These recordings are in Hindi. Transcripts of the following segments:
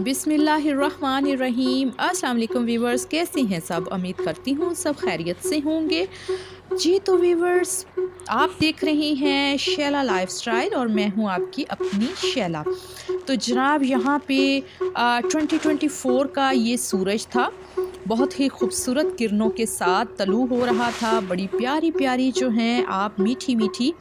बिस्मिल्लाहिर्रहमानिर्रहीम। अस्सलाम वालेकुम वीवर्स, कैसे हैं सब? उम्मीद करती हूँ सब खैरियत से होंगे। जी तो वीवर्स, आप देख रही हैं शैला लाइफस्टाइल और मैं हूँ आपकी अपनी शैला। तो जनाब यहाँ पे 2024 का ये सूरज था, बहुत ही खूबसूरत किरणों के साथ तलू हो रहा था। बड़ी प्यारी प्यारी जो हैं आप मीठी मीठी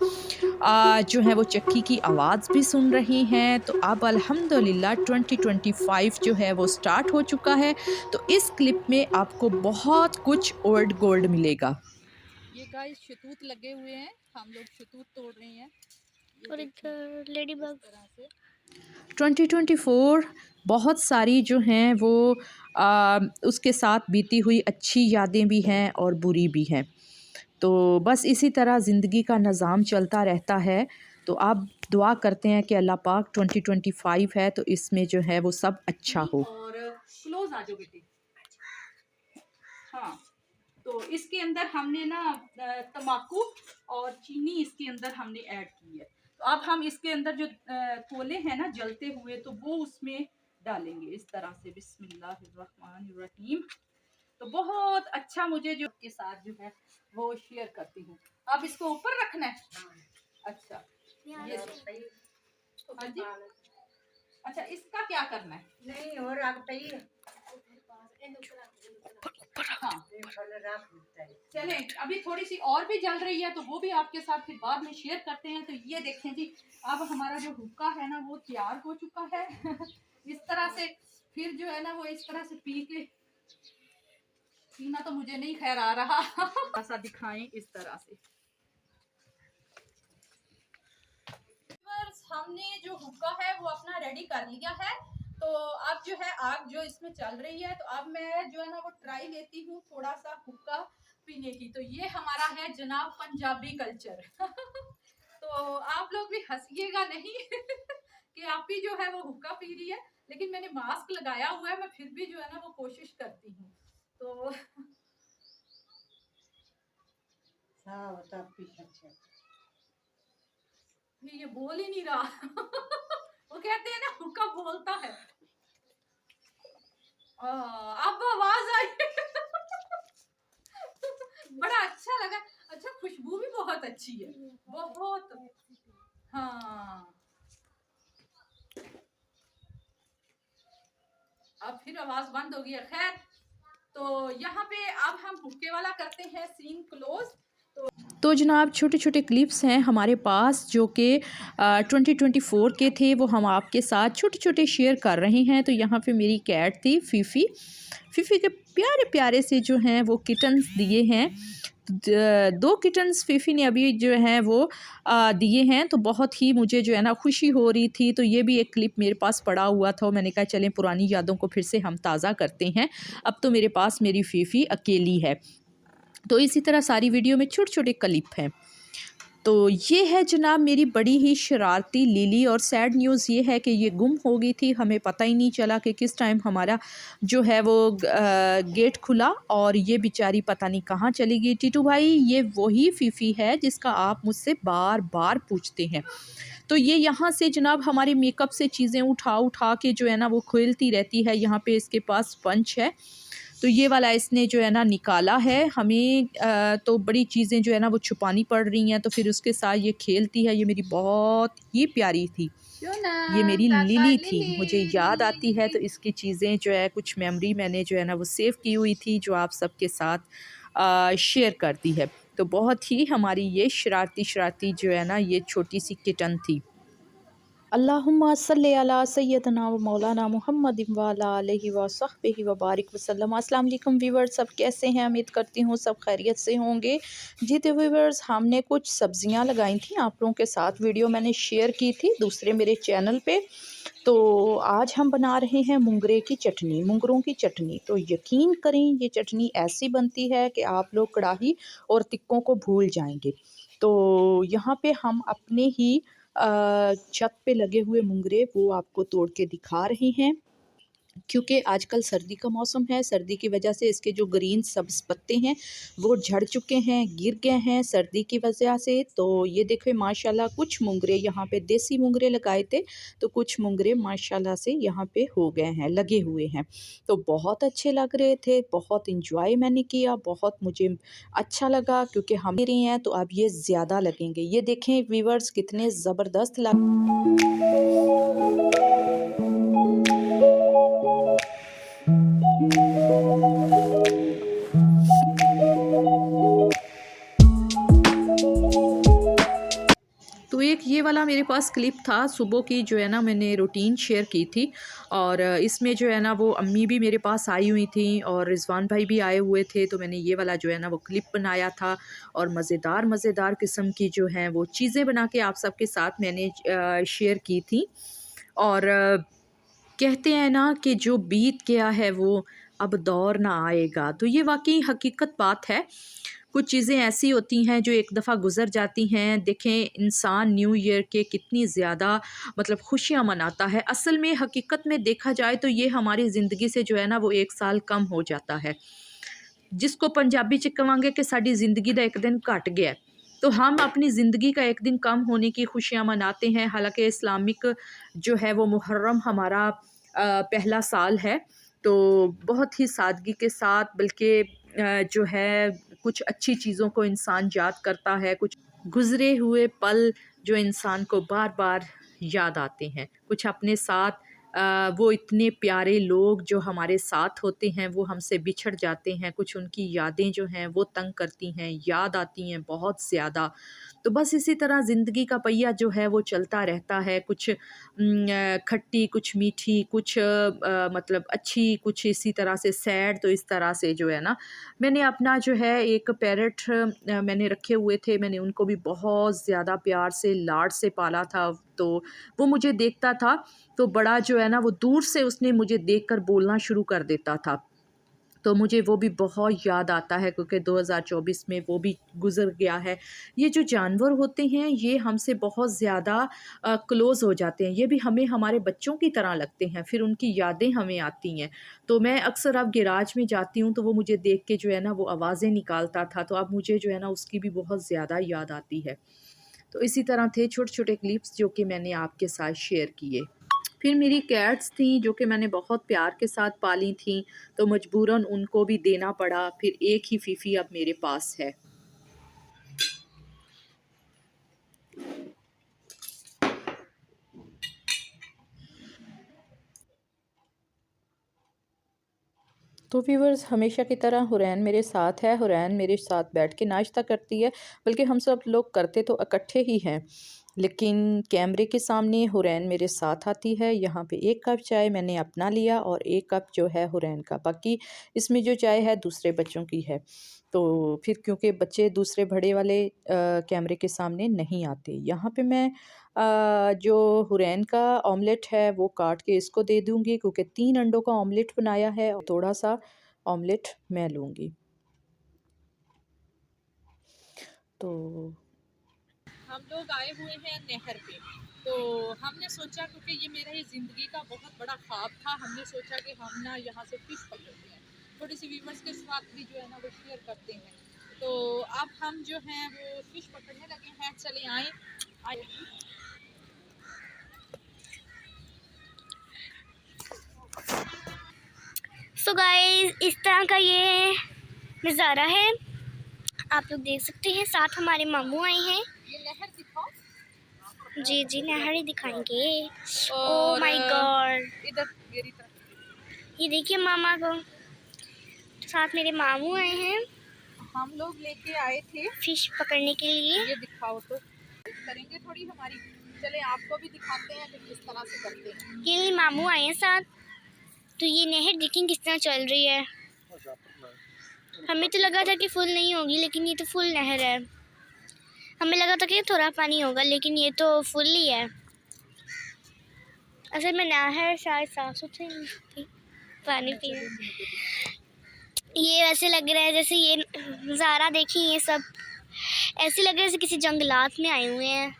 जो है वो चक्की की आवाज़ भी सुन रही हैं। तो अब अल्हम्दुलिल्लाह 2025 जो है वो स्टार्ट हो चुका है। तो इस क्लिप में आपको बहुत कुछ ओल्ड गोल्ड मिलेगा। ये गाइस शतूत लगे हुए हैं, हम लोग शतूत तोड़ रहे हैं। और इधर लेडी बग। 2024 बहुत सारी जो हैं वो उसके साथ बीती हुई अच्छी यादें भी हैं और बुरी भी हैं। तो बस इसी तरह ज़िंदगी का निज़ाम चलता रहता है। तो आप दुआ करते हैं कि अल्लाह पाक 2025 है तो इसमें जो है वो सब अच्छा हो। और क्लोज आ जाओ बेटी। हाँ, तो इसके अंदर हमने ना तम्बाकू और चीनी इसके अंदर हमने ऐड की है। तो अब हम इसके अंदर जो कोले हैं ना जलते हुए, तो वो उसमें डालेंगे इस तरह से। बिस्मिल्लाहिर्रहमानिर्रहीम। तो बहुत अच्छा, मुझे जो के साथ जो है वो शेयर करती हूँ। अब इसको ऊपर रखना है। अच्छा, ये हाँ जी। अच्छा, इसका क्या करना है? नहीं, और आग पे हाँ, चले अभी थोड़ी सी और भी जल रही है तो वो भी आपके साथ फिर बाद में शेयर करते हैं। तो ये देखें जी, अब हमारा जो हुक्का है ना वो तैयार हो चुका है। इस तरह से फिर जो है ना वो इस तरह से पीना तो मुझे नहीं खैर आ रहा। ऐसा दिखाएं इस तरह से। हमने जो हुक्का है वो अपना रेडी कर लिया है। तो अब जो है आग जो इसमें चल रही है, तो अब मैं जो है ना वो ट्राई लेती हूँ थोड़ा सा हुक्का पीने की। तो ये हमारा है जनाब पंजाबी कल्चर। तो आप लोग भी हंसिएगा नहीं कि आप ही जो है वो हुक्का पी रही है, लेकिन मैंने मास्क लगाया हुआ है, मैं फिर भी जो है ना वो कोशिश करती हूँ। तो ये बोल ही नहीं रहा। वो कहते हैं ना हुक्का बोलता है। अब आवाज आई। बड़ा अच्छा लगा। अच्छा, खुशबू भी बहुत अच्छी है, बहुत। हाँ, अब फिर आवाज बंद हो गई है। खैर, तो यहाँ पे अब हम हुक्के वाला करते हैं सीन क्लोज। तो जनाब छोटे छोटे क्लिप्स हैं हमारे पास जो कि 2024 के थे, वो हम आपके साथ छोटे छोटे शेयर कर रहे हैं। तो यहाँ पे मेरी कैट थी फीफी। फीफी के प्यारे प्यारे से जो हैं वो किटन्स दिए हैं। दो किटन्स फीफी ने अभी जो हैं वो दिए हैं। तो बहुत ही मुझे जो है ना खुशी हो रही थी। तो ये भी एक क्लिप मेरे पास पड़ा हुआ था, मैंने कहा चलें पुरानी यादों को फिर से हम ताज़ा करते हैं। अब तो मेरे पास मेरी फीफी अकेली है। तो इसी तरह सारी वीडियो में छोटे छोटे क्लिप हैं। तो ये है जनाब मेरी बड़ी ही शरारती लिली। और सैड न्यूज़ ये है कि ये गुम हो गई थी, हमें पता ही नहीं चला कि किस टाइम हमारा जो है वो गेट खुला और ये बेचारी पता नहीं कहाँ चली गई। टीटू भाई, ये वही फीफी है जिसका आप मुझसे बार बार पूछते हैं। तो ये यहाँ से जनाब हमारे मेकअप से चीज़ें उठा उठा के जो है ना वो खेलती रहती है। यहाँ पे इसके पास पंच है, तो ये वाला इसने जो है ना निकाला है। हमें तो बड़ी चीज़ें जो है ना वो छुपानी पड़ रही हैं, तो फिर उसके साथ ये खेलती है। ये मेरी बहुत ही प्यारी थी, ये मेरी लिली थी, मुझे याद आती है। तो इसकी चीज़ें जो है कुछ मेमोरी मैंने जो है ना वो सेव की हुई थी, जो आप सबके साथ शेयर करती है। तो बहुत ही हमारी ये शरारती शरारती जो है ना ये छोटी सी किटन थी। अल्लाहुम्मा सल्ली अला सय्यदना व मौलाना मुहम्मद व अला आलिहि व सहबिहि व बारिक वसल्लम। अस्सलाम वालेकुम व्यूअर्स, सब कैसे हैं? उम्मीद करती हूँ सब खैरियत से होंगे। जी तो व्यूअर्स, हमने कुछ सब्जियां लगाई थी, आप लोगों के साथ वीडियो मैंने शेयर की थी दूसरे मेरे चैनल पे। तो आज हम बना रहे हैं मुंगरे की चटनी, मुंगरों की चटनी। तो यकीन करें ये चटनी ऐसी बनती है कि आप लोग कढ़ाई और तिक्कों को भूल जाएंगे। तो यहाँ पे हम अपने ही छत पे लगे हुए मुंगरे वो आपको तोड़ के दिखा रहे हैं। क्योंकि आजकल सर्दी का मौसम है, सर्दी की वजह से इसके जो ग्रीन सब्ज़ पत्ते हैं वो झड़ चुके हैं, गिर गए हैं सर्दी की वजह से। तो ये देखिए माशाल्लाह कुछ मोंगरे यहाँ पे देसी मोंगरे लगाए थे, तो कुछ मोंगरे माशाल्लाह से यहाँ पे हो गए हैं, लगे हुए हैं। तो बहुत अच्छे लग रहे थे, बहुत एंजॉय मैंने किया, बहुत मुझे अच्छा लगा क्योंकि हम ले रही हैं तो अब ये ज़्यादा लगेंगे। ये देखें व्यूअर्स कितने ज़बरदस्त लग तो एक ये वाला मेरे पास क्लिप था सुबह की, जो है ना मैंने रूटीन शेयर की थी। और इसमें जो है ना वो अम्मी भी मेरे पास आई हुई थी और रिज़वान भाई भी आए हुए थे, तो मैंने ये वाला जो है ना वो क्लिप बनाया था। और मज़ेदार किस्म की जो हैं वो चीज़ें बना के आप सबके साथ मैंने शेयर की थी। और कहते हैं ना कि जो बीत गया है वो अब दौर ना आएगा, तो ये वाकई हकीकत बात है। कुछ चीज़ें ऐसी होती हैं जो एक दफ़ा गुज़र जाती हैं। देखें इंसान न्यू ईयर के कितनी ज़्यादा मतलब खुशियाँ मनाता है। असल में हकीकत में देखा जाए तो ये हमारी ज़िंदगी से जो है ना वो 1 साल कम हो जाता है। जिसको पंजाबी च कहांगे कि साडी ज़िंदगी दा एक दिन घट गया है। तो हम अपनी ज़िंदगी का एक दिन कम होने की खुशियाँ मनाते हैं। हालाँकि इस्लामिक जो है वो मुहर्रम हमारा पहला साल है। तो बहुत ही सादगी के साथ बल्कि जो है कुछ अच्छी चीज़ों को इंसान याद करता है, कुछ गुज़रे हुए पल जो इंसान को बार-बार याद आते हैं। कुछ अपने साथ वो इतने प्यारे लोग जो हमारे साथ होते हैं वो हमसे बिछड़ जाते हैं, कुछ उनकी यादें जो हैं वो तंग करती हैं, याद आती हैं बहुत ज़्यादा। तो बस इसी तरह ज़िंदगी का पहिया जो है वो चलता रहता है, कुछ खट्टी, कुछ मीठी, कुछ मतलब अच्छी, कुछ इसी तरह से सैड। तो इस तरह से जो है ना मैंने अपना जो है एक पैरट मैंने रखे हुए थे, मैंने उनको भी बहुत ज़्यादा प्यार से, लाड से पाला था। तो वो मुझे देखता था तो बड़ा जो है ना वो दूर से उसने मुझे देखकर बोलना शुरू कर देता था। तो मुझे वो भी बहुत याद आता है क्योंकि 2024 में वो भी गुज़र गया है। ये जो जानवर होते हैं ये हमसे बहुत ज़्यादा क्लोज़ हो जाते हैं। ये भी हमें हमारे बच्चों की तरह लगते हैं, फिर उनकी यादें हमें आती हैं। तो मैं अक्सर अब गैराज में जाती हूँ तो वो मुझे देख के जो है ना वो आवाज़ें निकालता था, तो अब मुझे जो है ना उसकी भी बहुत ज़्यादा याद आती है। तो इसी तरह थे छोटे-छोटे क्लिप्स जो कि मैंने आपके साथ शेयर किए। फिर मेरी कैट्स थीं जो कि मैंने बहुत प्यार के साथ पाली थीं, तो मजबूरन उनको भी देना पड़ा। फिर एक ही फ़ीफ़ी अब मेरे पास है। तो व्यूअर्स हमेशा की तरह हुरैन मेरे साथ है, हुरैन मेरे साथ बैठ के नाश्ता करती है, बल्कि हम सब लोग करते तो इकट्ठे ही हैं, लेकिन कैमरे के सामने हुरैन मेरे साथ आती है। यहाँ पे एक कप चाय मैंने अपना लिया और एक कप जो है हुरैन का, बाकी इसमें जो चाय है दूसरे बच्चों की है। तो फिर क्योंकि बच्चे दूसरे बड़े वाले कैमरे के सामने नहीं आते, यहाँ पे मैं जो हुरैन का ऑमलेट है वो काट के इसको दे दूँगी क्योंकि 3 अंडों का ऑमलेट बनाया है और थोड़ा-सा ऑमलेट मैं लूँगी। तो हम लोग आए हुए हैं नहर पे। तो हमने सोचा क्योंकि ये मेरा ये ज़िंदगी का बहुत बड़ा ख्वाब था, हमने सोचा कि हम ना यहाँ से फ़िश पकड़ते हैं। थोड़ी-सी व्यूअर्स के साथ भी जो है ना वो शेयर करते हैं। तो अब हम जो हैं वो फ़िश पकड़ने लगे हैं, चले आएँ। आए सो गाइस इस तरह का ये नज़ारा है, आप लोग देख सकते हैं। साथ हमारे मामू आए हैं। ये नहर दिखाओ। जी जी नहर ही दिखाएंगे। ओह और माय गॉड, इधर मेरी तरफ ये देखिए मामा को, साथ मेरे मामू आए हैं हम लोग लेके आए थे। फिश पकड़ने के लिए। ये दिखाओ तो करेंगे थोड़ी हमारी। चले आपको भी दिखाते हैं कि किस तरह से करते हैं। ये मामू आए हैं साथ। तो ये नहर देखिए किस तरह चल रही है। हमें तो लगा था कि फुल नहीं होगी, लेकिन ये तो फुल नहर है। हमें लगा था कि थोड़ा पानी होगा, लेकिन ये तो फुल ही है। असल में नहर शायद साफ सुथरी पानी पी। ये ऐसे लग रहा है जैसे ये नज़ारा देखिए, ये सब ऐसे लग रहा है जैसे किसी जंगलात में आए हुए हैं,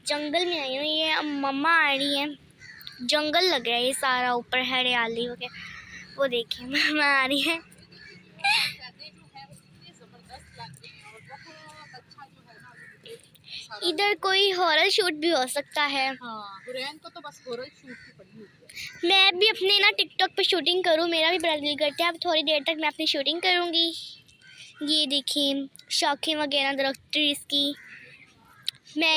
जंगल में आए हुए हैं। ये मम्मा आ रही हैं जंगल लग रहा है ये सारा, ऊपर हरियाली वगैरह। वो देखिए मामा आ रही है। इधर कोई हॉरर शूट भी हो सकता है। हाँ, हुरैन को तो बस हॉरर शूट की पड़ी हुई है। मैं भी अपने ना टिकटॉक पे शूटिंग करूँ, मेरा भी बड़ा दिल करता है। अब थोड़ी देर तक मैं अपनी शूटिंग करूँगी। ये देखिए शाखें वगैरह दरख्त ट्रीज की। मैं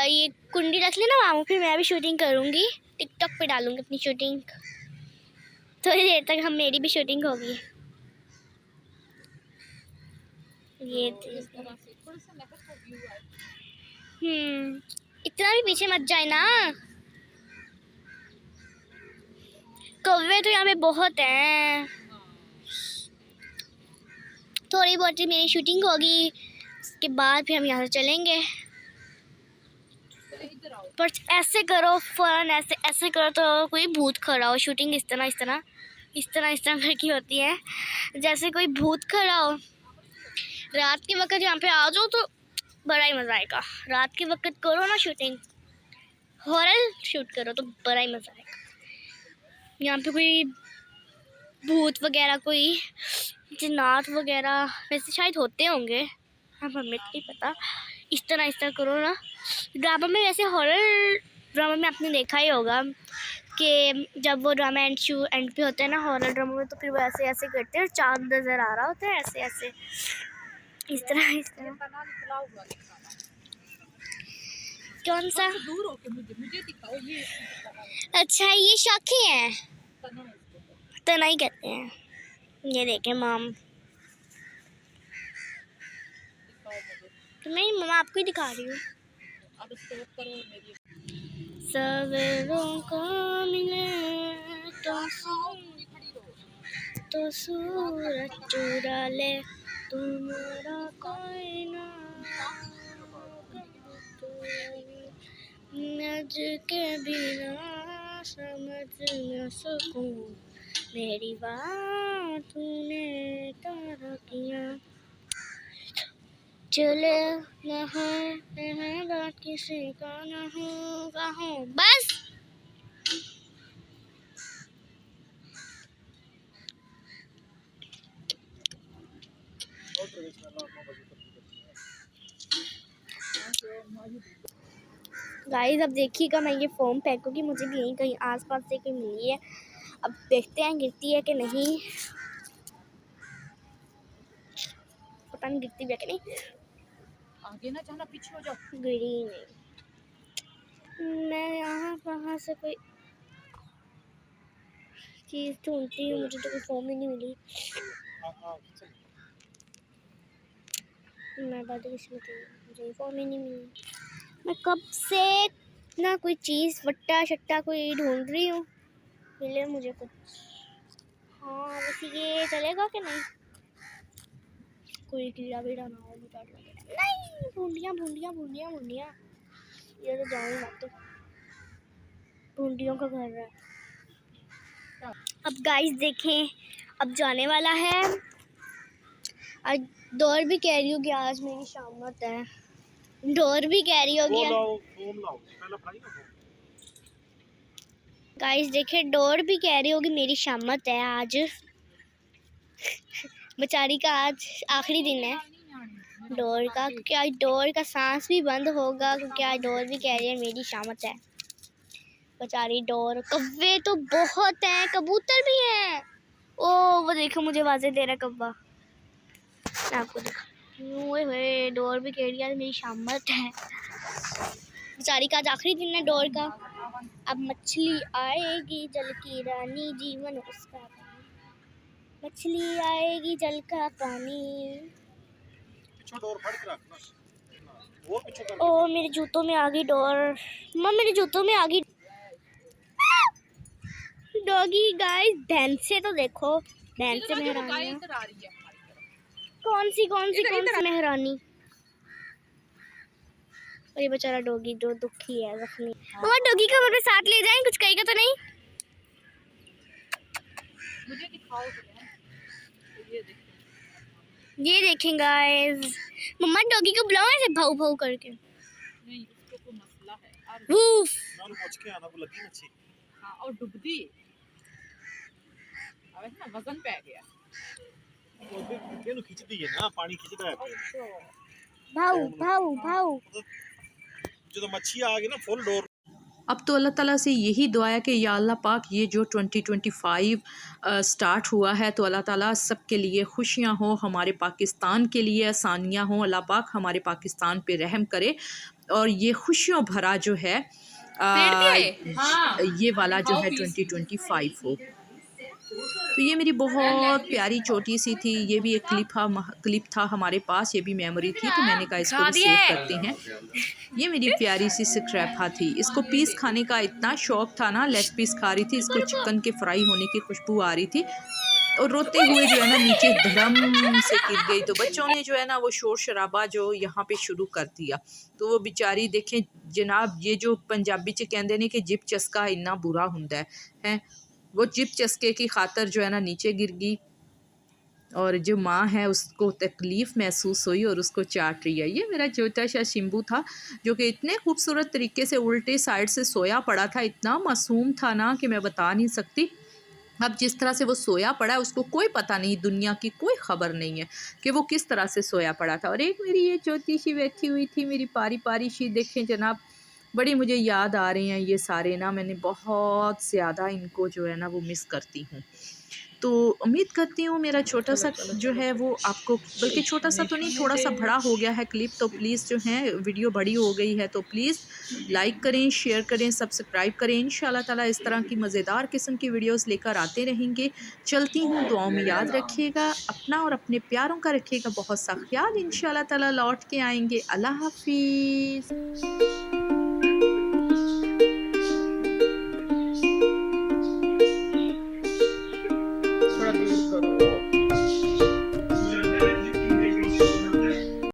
ये कुंडी रख लेना वहाँ, फिर मैं भी शूटिंग करूँगी, टिकटॉक पे डालूँगी अपनी शूटिंग। थोड़ी देर तक हम मेरी भी शूटिंग होगी। ये इस तरह से थोड़ा सा नहर का व्यू आए। इतना भी पीछे मत जाए ना, कौवे तो यहाँ पे बहुत हैं। थोड़ी बहुत ही मेरी शूटिंग होगी, उसके बाद फिर हम यहाँ से चलेंगे। पर ऐसे करो फन, ऐसे ऐसे करो तो कोई भूत खड़ा हो। शूटिंग इस तरह करके होती है, जैसे कोई भूत खड़ा हो। रात के वक्त यहाँ पे आ जाओ तो बड़ा ही मज़ा आएगा। रात के वक्त करो ना शूटिंग, हॉरर शूट करो तो बड़ा ही मज़ा आएगा। यहाँ पे कोई भूत वगैरह, कोई जिन्नात वगैरह वैसे शायद होते होंगे, हमें नहीं पता। इस तरह करो ना। ड्रामा में वैसे हॉरर ड्रामा में आपने देखा ही होगा कि जब वो ड्रामा एंड पे होता है ना हॉरर ड्रामा में, तो फिर वो ऐसे ऐसे करते हैं, चाँद नज़र आ रहा होता है ऐसे ऐसे। इस तरह कौन सा दूर होके मुझे दिखाओ ये। अच्छा ये शाखें हैं, तना ही कहते हैं। ये देखें माम, तो मैं मम्मा आपको ही दिखा रही हूँ। अब स्टॉप करो मेरी। सवेरों को मिले तो सूरज चुरा ले तुम्हारा कोई ना, नज के बिना समझ न सकूं मेरी बात तूने तारा किया। चले न बात किसी का न हो बस। गाइस अब देखिएगा, मैं ये फोम फेंकूंगी, मुझे भी यहीं कहीं आसपास से कहीं मिली है। अब देखते हैं गिरती है कि नहीं, पता नहीं गिरती है कि नहीं। आगे ना जाना, पीछे हो जाओ। गिरी नहीं। मैं यहाँ कहाँ से कोई चीज़ ढूंढती हूँ, मुझे तो कोई फोम ही नहीं मिली। मैं बात किसी में मुझे फोम ही नहीं मिली। मैं कब से ना कोई चीज़ वट्टा शट्टा कोई ढूंढ रही हूँ, मिले मुझे कुछ। हाँ वैसे ये चलेगा कि नहीं, कोई कीड़ा वीड़ा ना हो मुझे नहीं। भूंडियाँ ये तो जाऊँ मत, तो भूंडियों का घर है। अब गाइस देखें, अब जाने वाला है। आज डोर भी कह रही होगी आज मेरी शामत है, डोर भी कह रही होगी। गाइस देखे, डोर भी कह रही होगी मेरी शामत है आज। बेचारी का आज आखिरी दिन है डोर का, क्योंकि आज डोर का सांस भी बंद होगा, क्योंकि आज डोर भी कह रही है मेरी शामत है। बेचारी डोर। कौवे तो बहुत हैं, कबूतर भी हैं। ओ वो देखो मुझे आवाज़ें दे रहा है कौवा, मैं आपको दिखा। ओए डोर भी कह रही है मेरी शामत है। बेचारी का आज आखिरी दिन है डोर का। अब मछली आएगी जल की रानी, जीवन उसका पानी। मछली आएगी जल का पानी। ओ मेरे जूतों में आ गई डोर, मम्मा मेरे जूतों में आ गई डॉगी। गाइस भैंसे तो देखो, भैंसे मेहरानी। कौन सी मेहरानी। और ये बेचारा डॉगी जो दुखी है, जख्मी। मम्मा डॉगी को मेरे साथ ले जाएं, कुछ कहेगा तो नहीं। मुझे दिखाओ। ये देखें गाइस, मम्मा डॉगी को बुलाओ ऐसे भाऊ भाऊ करके। नहीं, उसको कोई मसला है। वूफ ना पहुंच के आना को लगी मच्छी हाँ और डुबदी अब ना वजन पै गया ਇਹਨੂੰ ਖਿੱਚਦੀ ਹੈ ਨਾ ਪਾਣੀ ਖਿੱਚਦਾ ਹੈ ਫਿਰ भाऊ भाऊ भाऊ ਜਦੋਂ ਮੱਛੀ ਆ ਗਈ ਨਾ ਫੁੱਲ ਡੋਰ अब तो अल्लाह ताला से यही दुआ है कि या अल्लाह पाक ये जो 2025 स्टार्ट हुआ है तो अल्लाह ताला सबके लिए खुशियाँ हो, हमारे पाकिस्तान के लिए आसानियाँ हों, अल्लाह पाक हमारे पाकिस्तान पे रहम करे और ये खुशियों भरा जो है ये वाला जो है 2025 हो। तो ये मेरी बहुत प्यारी छोटी सी थी, ये भी एक क्लिप था हमारे पास, ये भी मेमोरी थी तो मैंने कहा इसको भी सेव करते हैं। ये मेरी प्यारी सी स्क्रैपा थी, इसको पीस खाने का इतना शौक था ना, लेग पीस खा रही थी, इसको चिकन के फ्राई होने की खुशबू आ रही थी और रोते हुए जो है ना नीचे धड़म से गिर गई। तो बच्चों ने जो है ना वो शोर शराबा जो यहाँ पे शुरू कर दिया। तो वो बेचारी देखें जनाब, ये जो पंजाबी च कहते हैं कि जिप चस्का इन्ना बुरा हुंदा है, वो जिप चस्के की खातर जो है ना नीचे गिर गई और जो माँ है उसको तकलीफ़ महसूस हुई और उसको चाट रही है। ये मेरा छोटा सा शिम्बू था जो कि इतने खूबसूरत तरीके से उल्टे साइड से सोया पड़ा था, इतना मासूम था ना कि मैं बता नहीं सकती। अब जिस तरह से वो सोया पड़ा है उसको कोई पता नहीं, दुनिया की कोई ख़बर नहीं है कि वो किस तरह से सोया पड़ा था। और एक मेरी ये छोटी सी बैठी हुई थी, मेरी पारी पारी सी, देखें जनाब बड़ी मुझे याद आ रहे हैं ये सारे ना, मैंने बहुत ज़्यादा इनको जो है ना वो मिस करती हूँ। तो उम्मीद करती हूँ मेरा छोटा सा जो है वो आपको, बल्कि छोटा सा तो नहीं, थोड़ा सा बड़ा हो गया है क्लिप, तो प्लीज़ जो है वीडियो बड़ी हो गई है तो प्लीज़ लाइक करें, शेयर करें, सब्सक्राइब करें। इंशाल्लाह ताला इस तरह की मज़ेदार किस्म की वीडियोस लेकर आते रहेंगे। चलती हूँ, दुआओं में याद रखिएगा अपना और अपने प्यारों का रखिएगा बहुत सा ख्याल। इंशाल्लाह ताला लौट के आएंगे। अल्लाह हाफिज़।